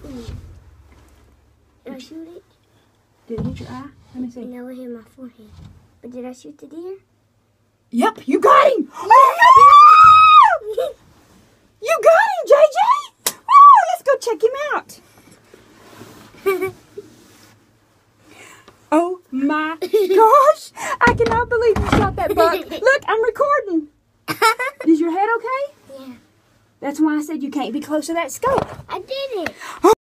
Did I shoot it? Did it hit your eye? Let me see. No, it hit my forehead. But did I shoot the deer? Yep, you got him! You got him, JJ! Oh, let's go check him out. Oh my gosh! I cannot believe you shot that buck. Look, I'm recording. Is your head okay? Yeah. That's why I said you can't be close to that scope. I did it.